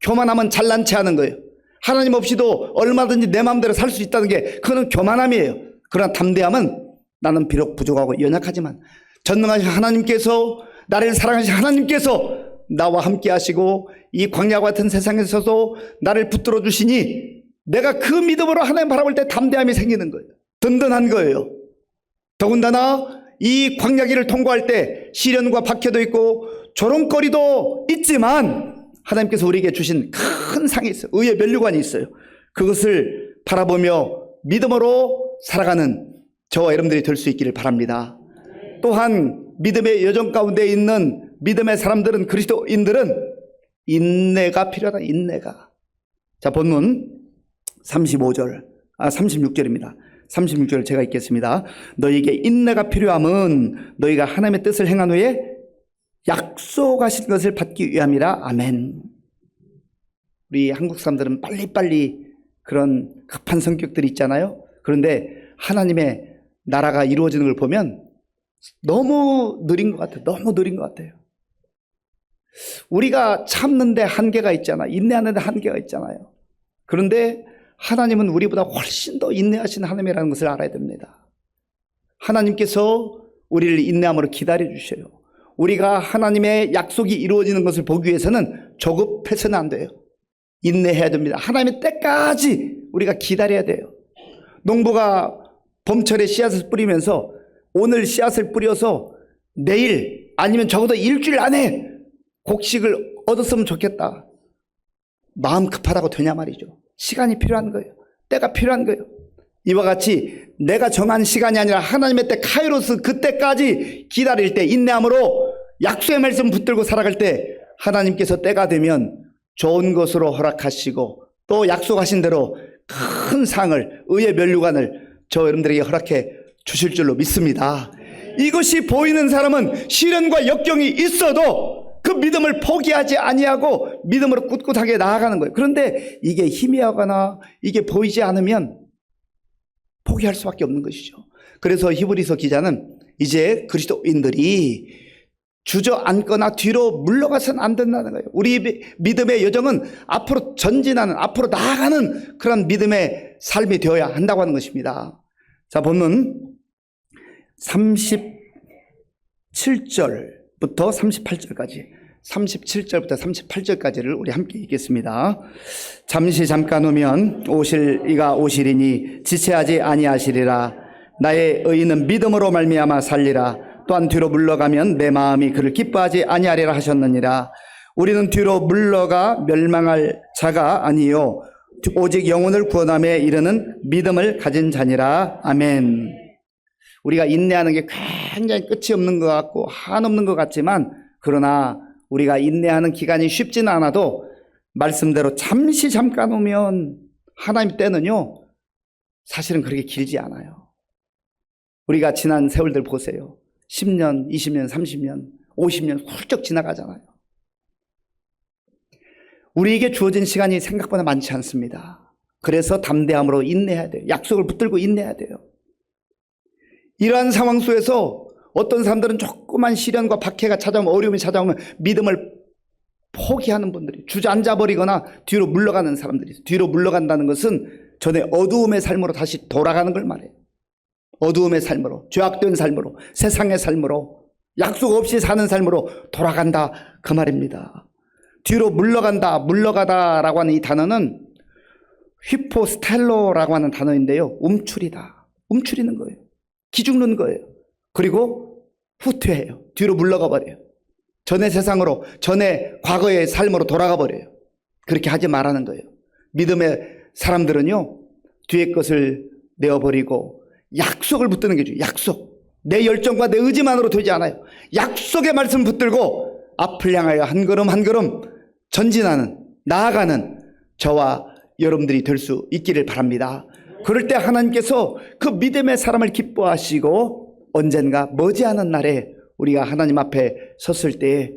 교만함은 잘난 체 하는 거예요. 하나님 없이도 얼마든지 내 마음대로 살 수 있다는 게, 그거는 교만함이에요. 그러나 담대함은 나는 비록 부족하고 연약하지만 전능하신 하나님께서, 나를 사랑하신 하나님께서 나와 함께 하시고 이 광야 같은 세상에서도 나를 붙들어 주시니 내가 그 믿음으로 하나님 바라볼 때 담대함이 생기는 거예요. 든든한 거예요. 더군다나 이 광야길을 통과할 때 시련과 박해도 있고 조롱거리도 있지만 하나님께서 우리에게 주신 큰 상이 있어요. 의의 면류관이 있어요. 그것을 바라보며 믿음으로 살아가는 저와 여러분들이 될 수 있기를 바랍니다. 또한 믿음의 여정 가운데 있는 믿음의 사람들은, 그리스도인들은 인내가 필요하다. 인내가. 자, 본문 36절입니다. 36절 제가 읽겠습니다. 너희에게 인내가 필요함은 너희가 하나님의 뜻을 행한 후에 약속하신 것을 받기 위함이라. 아멘. 우리 한국 사람들은 빨리빨리 그런 급한 성격들이 있잖아요. 그런데 하나님의 나라가 이루어지는 걸 보면 너무 느린 것 같아요. 너무 느린 것 같아요. 우리가 참는데 한계가 있잖아. 인내하는데 한계가 있잖아요. 그런데 하나님은 우리보다 훨씬 더 인내하신 하나님이라는 것을 알아야 됩니다. 하나님께서 우리를 인내함으로 기다려 주셔요. 우리가 하나님의 약속이 이루어지는 것을 보기 위해서는 조급해서는 안 돼요. 인내해야 됩니다. 하나님의 때까지 우리가 기다려야 돼요. 농부가 봄철에 씨앗을 뿌리면서 오늘 씨앗을 뿌려서 내일 아니면 적어도 일주일 안에 곡식을 얻었으면 좋겠다. 마음 급하다고 되냐 말이죠. 시간이 필요한 거예요. 때가 필요한 거예요. 이와 같이 내가 정한 시간이 아니라 하나님의 때, 카이로스, 그때까지 기다릴 때 인내함으로 약속의 말씀 붙들고 살아갈 때 하나님께서 때가 되면 좋은 것으로 허락하시고 또 약속하신 대로 큰 상을, 의의 면류관을 저 여러분들에게 허락해 주실 줄로 믿습니다. 이것이 보이는 사람은 시련과 역경이 있어도 그 믿음을 포기하지 아니하고 믿음으로 꿋꿋하게 나아가는 거예요. 그런데 이게 희미하거나 이게 보이지 않으면 포기할 수밖에 없는 것이죠. 그래서 히브리서 기자는 이제 그리스도인들이 주저앉거나 뒤로 물러가서는 안 된다는 거예요. 우리 믿음의 여정은 앞으로 전진하는, 앞으로 나아가는 그런 믿음의 삶이 되어야 한다고 하는 것입니다. 자, 본문 37절부터 38절까지, 37절부터 38절까지를 우리 함께 읽겠습니다. 잠시 잠깐 오면 이가 오시리니 지체하지 아니하시리라. 나의 의인은 믿음으로 말미암아 살리라. 또한 뒤로 물러가면 내 마음이 그를 기뻐하지 아니하리라 하셨느니라. 우리는 뒤로 물러가 멸망할 자가 아니요 오직 영혼을 구원함에 이르는 믿음을 가진 자니라. 아멘. 우리가 인내하는 게 굉장히 끝이 없는 것 같고 한없는 것 같지만, 그러나 우리가 인내하는 기간이 쉽지는 않아도 말씀대로 잠시 잠깐 오면 하나님 때는요 사실은 그렇게 길지 않아요. 우리가 지난 세월들 보세요. 10년, 20년, 30년, 50년 훌쩍 지나가잖아요. 우리에게 주어진 시간이 생각보다 많지 않습니다. 그래서 담대함으로 인내해야 돼요. 약속을 붙들고 인내해야 돼요. 이러한 상황 속에서 어떤 사람들은 조그만 시련과 박해가 찾아오면, 어려움이 찾아오면 믿음을 포기하는 분들이, 주저앉아 버리거나 뒤로 물러가는 사람들이 있어요. 뒤로 물러간다는 것은 전에 어두움의 삶으로 다시 돌아가는 걸 말해요. 어두움의 삶으로, 죄악된 삶으로, 세상의 삶으로, 약속 없이 사는 삶으로 돌아간다, 그 말입니다. 뒤로 물러간다, 물러가다라고 하는 이 단어는 휘포스텔로라고 하는 단어인데요, 움츠리다, 움츠리는 거예요. 기죽는 거예요. 그리고 후퇴해요. 뒤로 물러가 버려요. 전의 세상으로, 전의 과거의 삶으로 돌아가 버려요. 그렇게 하지 말라는 거예요. 믿음의 사람들은요, 뒤의 것을 내어버리고 약속을 붙드는 게 중요해요. 약속. 내 열정과 내 의지만으로 되지 않아요. 약속의 말씀 붙들고 앞을 향하여 한 걸음 한 걸음 전진하는, 나아가는 저와 여러분들이 될 수 있기를 바랍니다. 그럴 때 하나님께서 그 믿음의 사람을 기뻐하시고 언젠가 머지않은 날에 우리가 하나님 앞에 섰을 때에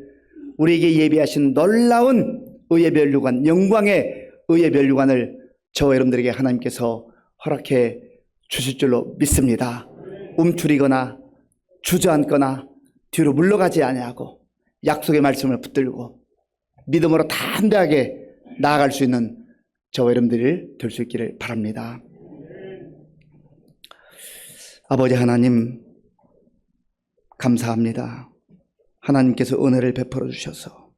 우리에게 예비하신 놀라운 의의 면류관, 영광의 의의 면류관을 저와 여러분들에게 하나님께서 허락해 주실 줄로 믿습니다. 움츠리거나 주저앉거나 뒤로 물러가지 아니하고 약속의 말씀을 붙들고 믿음으로 담대하게 나아갈 수 있는 저와 여러분들이 될 수 있기를 바랍니다. 아버지 하나님, 감사합니다. 하나님께서 은혜를 베풀어 주셔서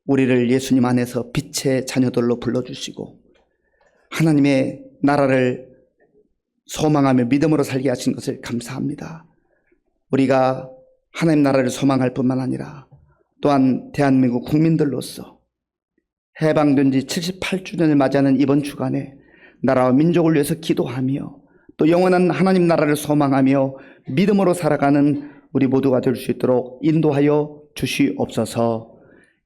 우리를 예수님 안에서 빛의 자녀들로 불러주시고 하나님의 나라를 소망하며 믿음으로 살게 하신 것을 감사합니다. 우리가 하나님 나라를 소망할 뿐만 아니라 또한 대한민국 국민들로서 해방된 지 78주년을 맞이하는 이번 주간에 나라와 민족을 위해서 기도하며 또 영원한 하나님 나라를 소망하며 믿음으로 살아가는 우리 모두가 될 수 있도록 인도하여 주시옵소서.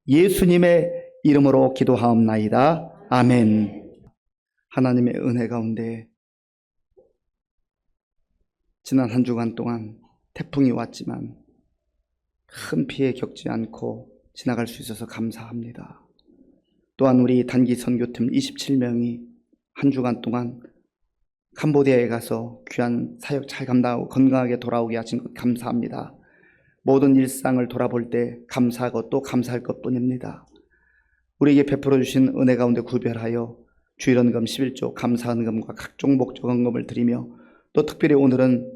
예수님의 이름으로 기도하옵나이다. 아멘. 하나님의 은혜 가운데 지난 한 주간 동안 태풍이 왔지만 큰 피해 겪지 않고 지나갈 수 있어서 감사합니다. 또한 우리 단기 선교팀 27명이 한 주간 동안 캄보디아에 가서 귀한 사역 잘 감당하고 건강하게 돌아오게 하신 것 감사합니다. 모든 일상을 돌아볼 때 감사하고 또 감사할 것뿐입니다. 우리에게 베풀어 주신 은혜 가운데 구별하여 주일헌금 11조 감사헌금과 각종 목적 헌금을 드리며 또 특별히 오늘은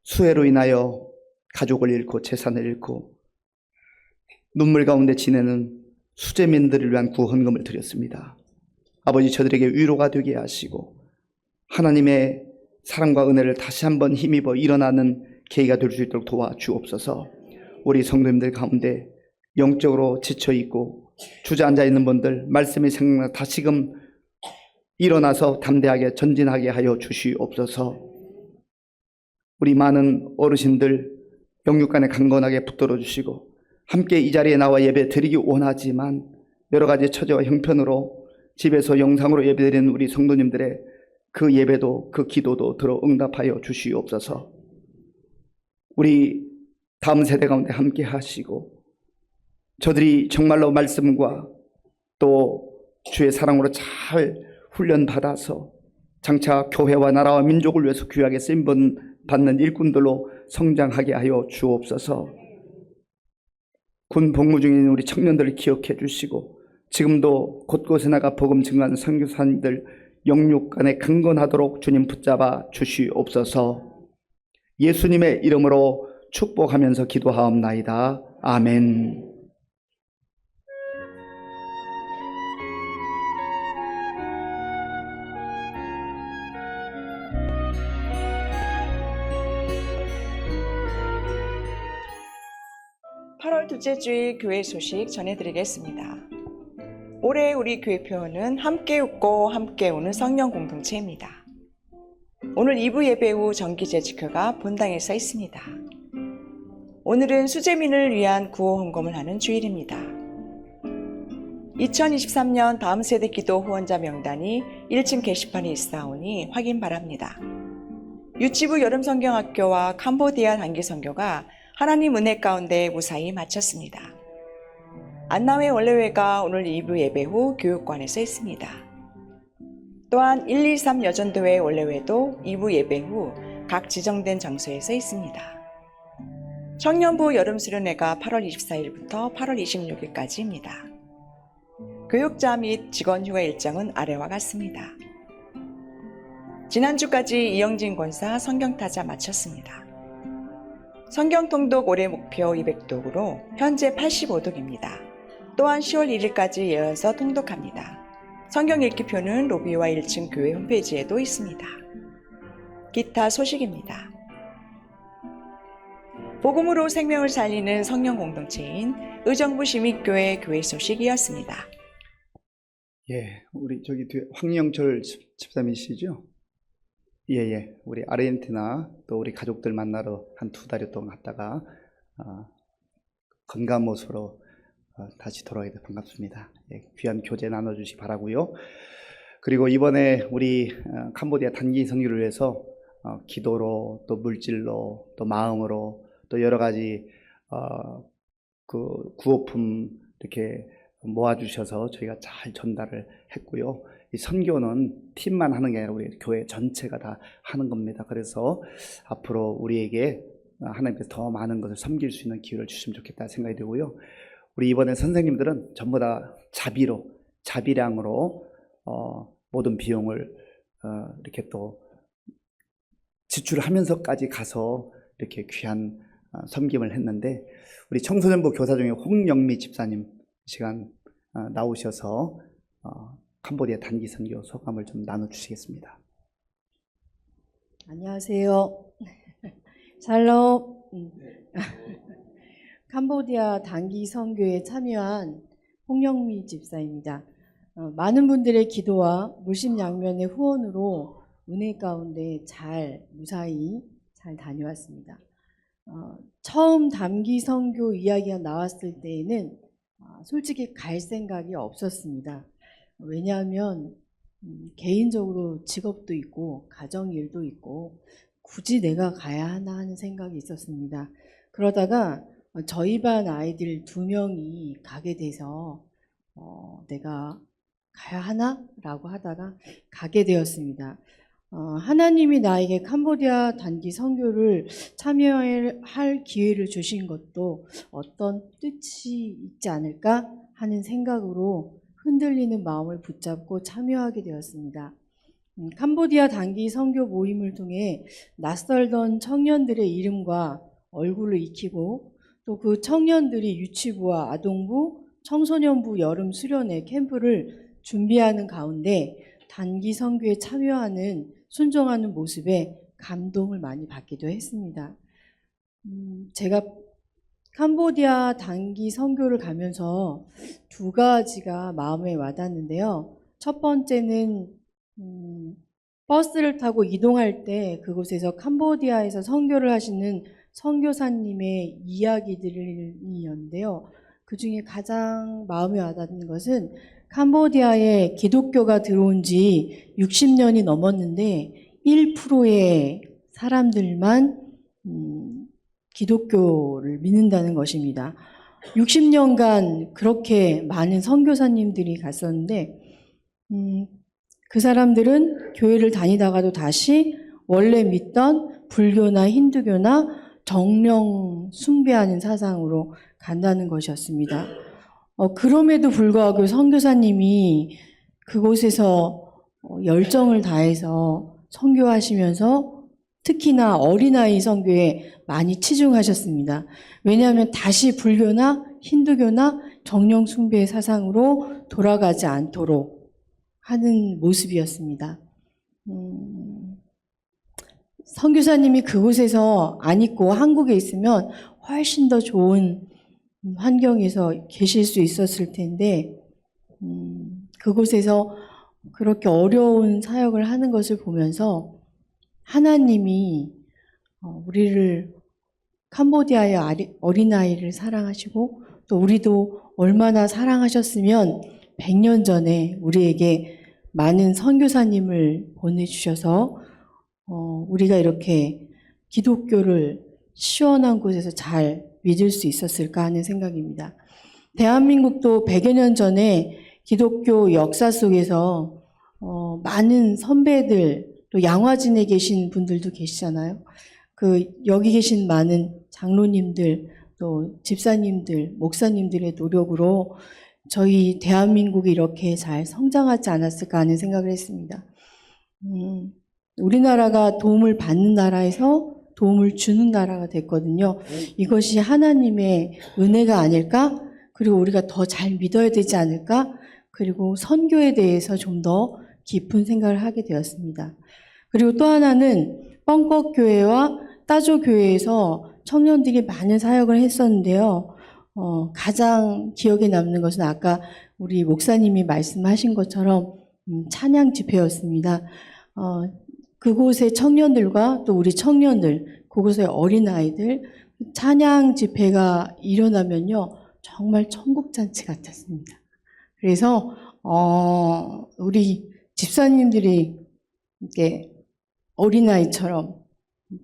수해로 인하여 가족을 잃고 재산을 잃고 눈물 가운데 지내는 수재민들을 위한 구헌금을 드렸습니다. 아버지, 저들에게 위로가 되게 하시고 하나님의 사랑과 은혜를 다시 한번 힘입어 일어나는 계기가 될 수 있도록 도와주옵소서. 우리 성도님들 가운데 영적으로 지쳐있고 주저앉아 있는 분들 말씀이 생각나 다시금 일어나서 담대하게 전진하게 하여 주시옵소서. 우리 많은 어르신들 영육간에 강건하게 붙들어 주시고 함께 이 자리에 나와 예배 드리기 원하지만 여러 가지 처지와 형편으로 집에서 영상으로 예배드리는 우리 성도님들의 그 예배도 그 기도도 들어 응답하여 주시옵소서. 우리 다음 세대 가운데 함께 하시고 저들이 정말로 말씀과 또 주의 사랑으로 잘 훈련받아서 장차 교회와 나라와 민족을 위해서 귀하게 쓰임번 받는 일꾼들로 성장하게 하여 주옵소서. 군 복무 중인 우리 청년들을 기억해 주시고 지금도 곳곳에 나가 복음 증거하는 선교사님들 영육간에 강건하도록 주님 붙잡아 주시옵소서. 예수님의 이름으로 축복하면서 기도하옵나이다. 아멘. 둘째 주일 교회 소식 전해드리겠습니다. 올해 우리 교회표는 함께 웃고 함께 우는 성령 공동체입니다. 오늘 2부 예배 후 정기제 지표가 본당에 서 있습니다. 오늘은 수재민을 위한 구호 헌금을 하는 주일입니다. 2023년 다음 세대 기도 후원자 명단이 1층 게시판에 있사오니 확인 바랍니다. 유치부 여름성경학교와 캄보디아 단기선교가 하나님 은혜 가운데 무사히 마쳤습니다. 안남회 원래회가 오늘 2부 예배 후 교육관에 서 있습니다. 또한 123 여전도회 원래회도 2부 예배 후 각 지정된 장소에 서 있습니다. 청년부 여름수련회가 8월 24일부터 8월 26일까지입니다. 교육자 및 직원 휴가 일정은 아래와 같습니다. 지난주까지 이영진 권사 성경타자 마쳤습니다. 성경통독 올해 목표 200독으로 현재 85독입니다. 또한 10월 1일까지 예언서 통독합니다. 성경 읽기표는 로비와 1층 교회 홈페이지에도 있습니다. 기타 소식입니다. 복음으로 생명을 살리는 성령 공동체인 의정부 시민교회 교회 소식이었습니다. 예, 우리 저기 뒤에 황영철 집사님이시죠? 예, 우리 아르헨티나 또 우리 가족들 만나러 한 2달 동안 갔다가 건강한 모습으로 다시 돌아오게 돼 반갑습니다. 예, 귀한 교제 나눠주시 바라고요. 그리고 이번에 우리 캄보디아 단기 선교를 위해서 기도로 또 물질로 또 마음으로 또 여러 가지 그 구호품 이렇게 모아주셔서 저희가 잘 전달을 했고요. 이 선교는 팀만 하는 게 아니라 우리 교회 전체가 다 하는 겁니다. 그래서 앞으로 우리에게 하나님께서 더 많은 것을 섬길 수 있는 기회를 주시면 좋겠다 생각이 들고요. 우리 이번에 선생님들은 전부 다 자비량으로 모든 비용을 이렇게 또 지출하면서까지 가서 이렇게 귀한 섬김을 했는데 우리 청소년부 교사 중에 홍영미 집사님 시간 나오셔서 캄보디아 단기 선교 소감을 좀 나눠주시겠습니다. 안녕하세요. 샬롬. 캄보디아 단기 선교에 참여한 홍영미 집사입니다. 많은 분들의 기도와 물심양면의 후원으로 은혜 가운데 무사히 잘 다녀왔습니다. 처음 단기 선교 이야기가 나왔을 때에는 솔직히 갈 생각이 없었습니다. 왜냐하면 개인적으로 직업도 있고 가정일도 있고 굳이 내가 가야 하나 하는 생각이 있었습니다. 그러다가 저희 반 아이들 2명이 가게 돼서 내가 가야 하나? 라고 하다가 가게 되었습니다. 하나님이 나에게 캄보디아 단기 선교를 참여할 기회를 주신 것도 어떤 뜻이 있지 않을까 하는 생각으로 흔들리는 마음을 붙잡고 참여하게 되었습니다. 캄보디아 단기 선교 모임을 통해 낯설던 청년들의 이름과 얼굴을 익히고 또 그 청년들이 유치부와 아동부, 청소년부 여름 수련회 캠프를 준비하는 가운데 단기 선교에 참여하는 순종하는 모습에 감동을 많이 받기도 했습니다. 제가 캄보디아 단기 선교를 가면서 2가지가 마음에 와닿는데요. 첫 번째는 버스를 타고 이동할 때 그곳에서 캄보디아에서 선교를 하시는 선교사님의 이야기들이었는데요. 그 중에 가장 마음에 와닿는 것은 캄보디아에 기독교가 들어온 지 60년이 넘었는데 1%의 사람들만 기독교를 믿는다는 것입니다. 60년간 그렇게 많은 선교사님들이 갔었는데 그 사람들은 교회를 다니다가도 다시 원래 믿던 불교나 힌두교나 정령 숭배하는 사상으로 간다는 것이었습니다. 그럼에도 불구하고 선교사님이 그곳에서 열정을 다해서 선교하시면서 특히나 어린아이 선교에 많이 치중하셨습니다. 왜냐하면 다시 불교나 힌두교나 정령 숭배의 사상으로 돌아가지 않도록 하는 모습이었습니다. 선교사님이 그곳에서 안 있고 한국에 있으면 훨씬 더 좋은 환경에서 계실 수 있었을 텐데 그곳에서 그렇게 어려운 사역을 하는 것을 보면서 하나님이 우리를 캄보디아의 어린아이를 사랑하시고 또 우리도 얼마나 사랑하셨으면 100년 전에 우리에게 많은 선교사님을 보내주셔서 우리가 이렇게 기독교를 시원한 곳에서 잘 믿을 수 있었을까 하는 생각입니다. 대한민국도 100여 년 전에 기독교 역사 속에서 많은 선배들 또 양화진에 계신 분들도 계시잖아요. 여기 계신 많은 장로님들 또 집사님들 목사님들의 노력으로 저희 대한민국이 이렇게 잘 성장하지 않았을까 하는 생각을 했습니다. 우리나라가 도움을 받는 나라에서 도움을 주는 나라가 됐거든요. 이것이 하나님의 은혜가 아닐까? 그리고 우리가 더 잘 믿어야 되지 않을까? 그리고 선교에 대해서 좀 더 깊은 생각을 하게 되었습니다. 그리고 또 하나는 뻥뻑교회와 따조교회에서 청년들이 많은 사역을 했었는데요. 가장 기억에 남는 것은 아까 우리 목사님이 말씀하신 것처럼 찬양 집회였습니다. 그곳의 청년들과 또 우리 청년들, 그곳의 어린아이들, 찬양 집회가 일어나면요, 정말 천국잔치 같았습니다. 그래서, 우리 집사님들이 이렇게 어린아이처럼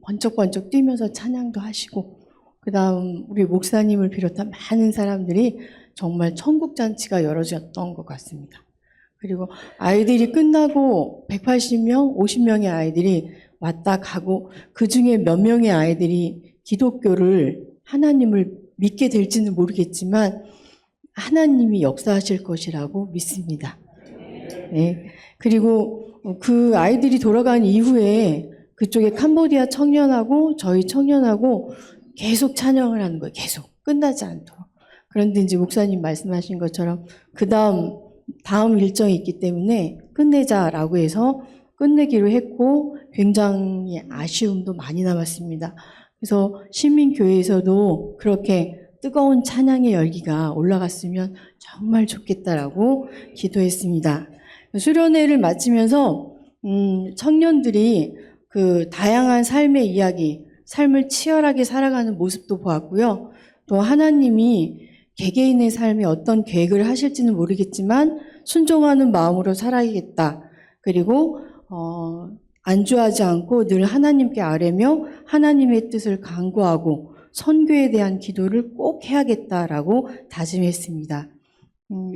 번쩍번쩍 뛰면서 찬양도 하시고, 그 다음 우리 목사님을 비롯한 많은 사람들이 정말 천국잔치가 열어졌던 것 같습니다. 그리고 아이들이 끝나고 180명, 50명의 아이들이 왔다 가고 그 중에 몇 명의 아이들이 기독교를 하나님을 믿게 될지는 모르겠지만 하나님이 역사하실 것이라고 믿습니다. 네. 그리고 그 아이들이 돌아간 이후에 그쪽에 캄보디아 청년하고 저희 청년하고 계속 찬양을 하는 거예요. 계속 끝나지 않도록. 그런데 이제 목사님 말씀하신 것처럼 다음 일정이 있기 때문에 끝내자라고 해서 끝내기로 했고 굉장히 아쉬움도 많이 남았습니다. 그래서 시민교회에서도 그렇게 뜨거운 찬양의 열기가 올라갔으면 정말 좋겠다라고 기도했습니다. 수련회를 마치면서 청년들이 그 다양한 삶의 이야기, 삶을 치열하게 살아가는 모습도 보았고요. 또 하나님이 개개인의 삶에 어떤 계획을 하실지는 모르겠지만 순종하는 마음으로 살아야겠다. 그리고 안주하지 않고 늘 하나님께 아뢰며 하나님의 뜻을 간구하고 선교에 대한 기도를 꼭 해야겠다라고 다짐했습니다.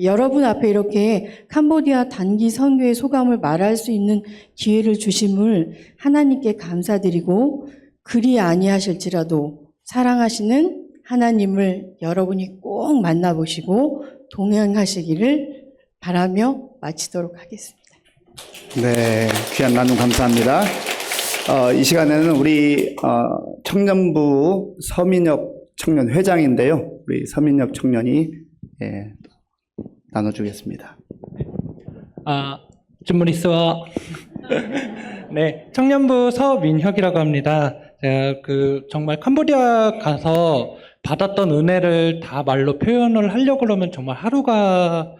여러분 앞에 이렇게 캄보디아 단기 선교의 소감을 말할 수 있는 기회를 주심을 하나님께 감사드리고 그리 아니하실지라도 사랑하시는 하나님을 여러분이 꼭 만나보시고 동행하시기를 바라며 마치도록 하겠습니다. 네, 귀한 나눔 감사합니다. 이 시간에는 우리 청년부 서민혁 청년 회장인데요. 우리 서민혁 청년이 나눠주겠습니다. 질문 있어. 네, 청년부 서민혁이라고 합니다. 제가 정말 캄보디아 가서 받았던 은혜를 다 말로 표현을 하려고 그러면 정말 하루가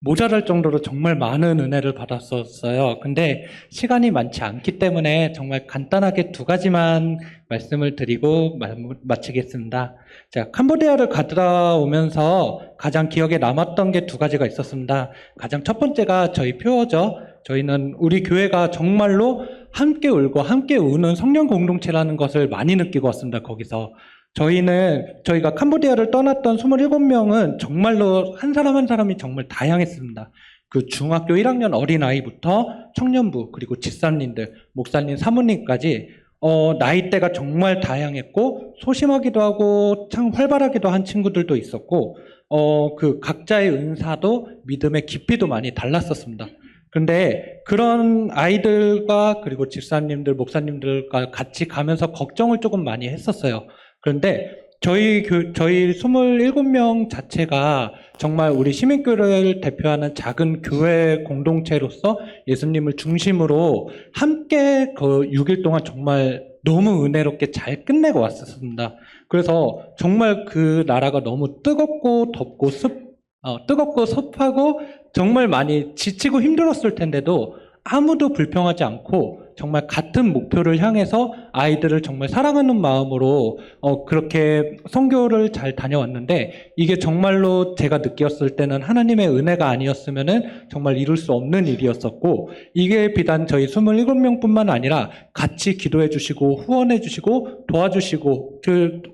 모자랄 정도로 정말 많은 은혜를 받았었어요. 근데 시간이 많지 않기 때문에 정말 간단하게 두 가지만 말씀을 드리고 마치겠습니다. 제가 캄보디아를 갔다 오면서 가장 기억에 남았던 게 두 가지가 있었습니다. 가장 첫 번째가 저희 표어죠. 저희는 우리 교회가 정말로 함께 울고 함께 우는 성령 공동체라는 것을 많이 느끼고 왔습니다. 거기서. 저희가 캄보디아를 떠났던 27명은 정말로 한 사람 한 사람이 정말 다양했습니다. 그 중학교 1학년 어린아이부터 청년부, 그리고 집사님들, 목사님, 사모님까지 나이대가 정말 다양했고 소심하기도 하고 참 활발하기도 한 친구들도 있었고 그 각자의 은사도 믿음의 깊이도 많이 달랐었습니다. 근데 그런 아이들과 그리고 집사님들, 목사님들과 같이 가면서 걱정을 조금 많이 했었어요. 그런데 저희 27명 자체가 정말 우리 시민교회를 대표하는 작은 교회 공동체로서 예수님을 중심으로 함께 그 6일 동안 정말 너무 은혜롭게 잘 끝내고 왔었습니다. 그래서 정말 그 나라가 너무 뜨겁고 덥고 뜨겁고 습하고 정말 많이 지치고 힘들었을 텐데도 아무도 불평하지 않고 정말 같은 목표를 향해서 아이들을 정말 사랑하는 마음으로 그렇게 선교를 잘 다녀왔는데 이게 정말로 제가 느꼈을 때는 하나님의 은혜가 아니었으면은 정말 이룰 수 없는 일이었었고 이게 비단 저희 27명뿐만 아니라 같이 기도해 주시고 후원해 주시고 도와주시고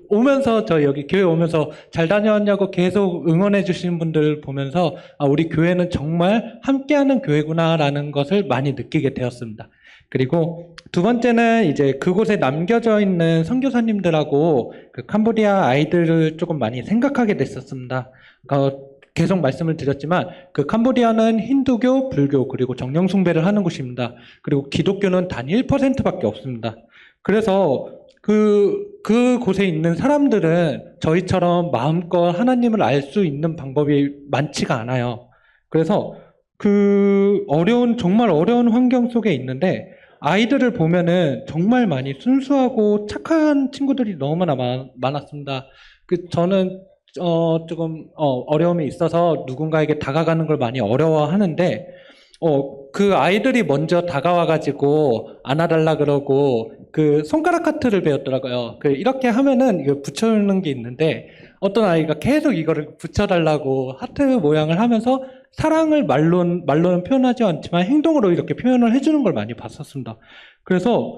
오면서 저 여기 교회 오면서 잘 다녀왔냐고 계속 응원해 주시는 분들 보면서 우리 교회는 정말 함께하는 교회구나라는 것을 많이 느끼게 되었습니다. 그리고 두 번째는 이제 그곳에 남겨져 있는 선교사님들하고 그 캄보디아 아이들을 조금 많이 생각하게 됐었습니다. 계속 말씀을 드렸지만 그 캄보디아는 힌두교, 불교 그리고 정령 숭배를 하는 곳입니다. 그리고 기독교는 단 1%밖에 없습니다. 그래서 그곳에 있는 사람들은 저희처럼 마음껏 하나님을 알 수 있는 방법이 많지가 않아요. 그래서 정말 어려운 환경 속에 있는데 아이들을 보면은 정말 많이 순수하고 착한 친구들이 너무나 많았습니다. 저는 조금 어려움이 있어서 누군가에게 다가가는 걸 많이 어려워하는데 그 아이들이 먼저 다가와가지고 안아달라 그러고 그 손가락 하트를 배웠더라고요. 이렇게 하면은 이거 붙여주는 게 있는데 어떤 아이가 계속 이거를 붙여달라고 하트 모양을 하면서 사랑을 말로는 표현하지 않지만 행동으로 이렇게 표현을 해주는 걸 많이 봤었습니다. 그래서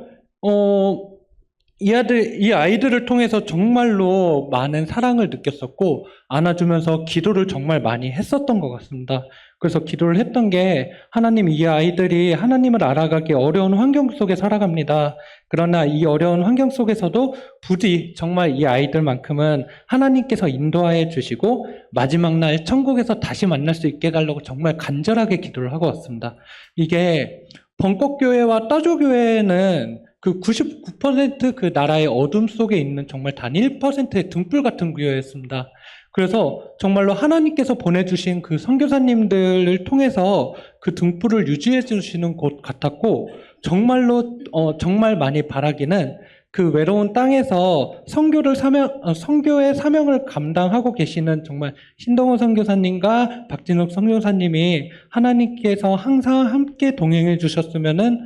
이 아이들을 통해서 정말로 많은 사랑을 느꼈었고 안아주면서 기도를 정말 많이 했었던 것 같습니다. 그래서 기도를 했던 게 하나님, 이 아이들이 하나님을 알아가기 어려운 환경 속에 살아갑니다. 그러나 이 어려운 환경 속에서도 부디 정말 이 아이들만큼은 하나님께서 인도하여 주시고 마지막 날 천국에서 다시 만날 수 있게 해달라고 정말 간절하게 기도를 하고 왔습니다. 이게 벙커교회와 따조교회는 그 99% 그 나라의 어둠 속에 있는 정말 단 1%의 등불 같은 교회였습니다. 그래서 정말로 하나님께서 보내주신 그 선교사님들을 통해서 그 등불을 유지해 주시는 곳 같았고, 정말로 정말 많이 바라기는 그 외로운 땅에서 선교의 사명을 감당하고 계시는 정말 신동호 선교사님과 박진욱 선교사님이 하나님께서 항상 함께 동행해 주셨으면은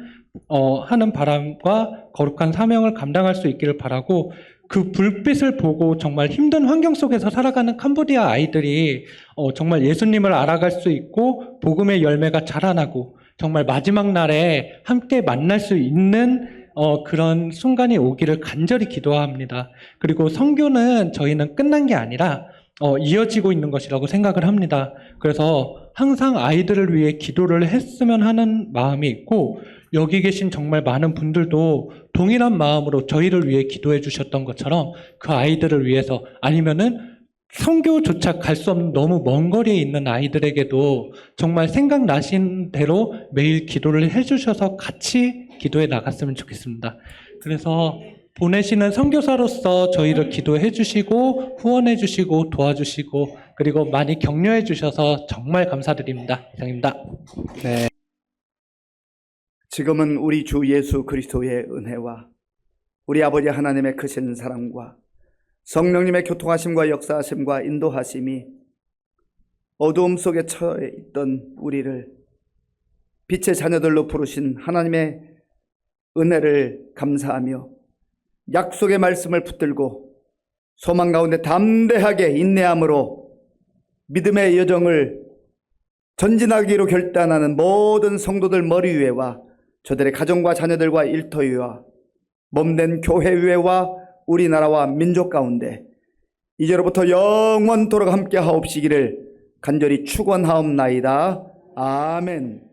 하는 바람과 거룩한 사명을 감당할 수 있기를 바라고, 그 불빛을 보고 정말 힘든 환경 속에서 살아가는 캄보디아 아이들이 정말 예수님을 알아갈 수 있고 복음의 열매가 자라나고 정말 마지막 날에 함께 만날 수 있는 그런 순간이 오기를 간절히 기도합니다. 그리고 선교는 저희는 끝난 게 아니라 이어지고 있는 것이라고 생각을 합니다. 그래서 항상 아이들을 위해 기도를 했으면 하는 마음이 있고, 여기 계신 정말 많은 분들도 동일한 마음으로 저희를 위해 기도해 주셨던 것처럼 그 아이들을 위해서, 아니면은 선교조차 갈 수 없는 너무 먼 거리에 있는 아이들에게도 정말 생각나신 대로 매일 기도를 해주셔서 같이 기도해 나갔으면 좋겠습니다. 그래서 보내시는 선교사로서 저희를 기도해 주시고 후원해 주시고 도와주시고 그리고 많이 격려해 주셔서 정말 감사드립니다. 이상입니다. 지금은 우리 주 예수 그리스도의 은혜와 우리 아버지 하나님의 크신 사랑과 성령님의 교통하심과 역사하심과 인도하심이 어두움 속에 처해 있던 우리를 빛의 자녀들로 부르신 하나님의 은혜를 감사하며 약속의 말씀을 붙들고 소망 가운데 담대하게 인내함으로 믿음의 여정을 전진하기로 결단하는 모든 성도들 머리 위에와 저들의 가정과 자녀들과 일터 위와 몸된 교회 위에와 우리나라와 민족 가운데 이제로부터 영원토록 함께 하옵시기를 간절히 축원하옵나이다. 아멘.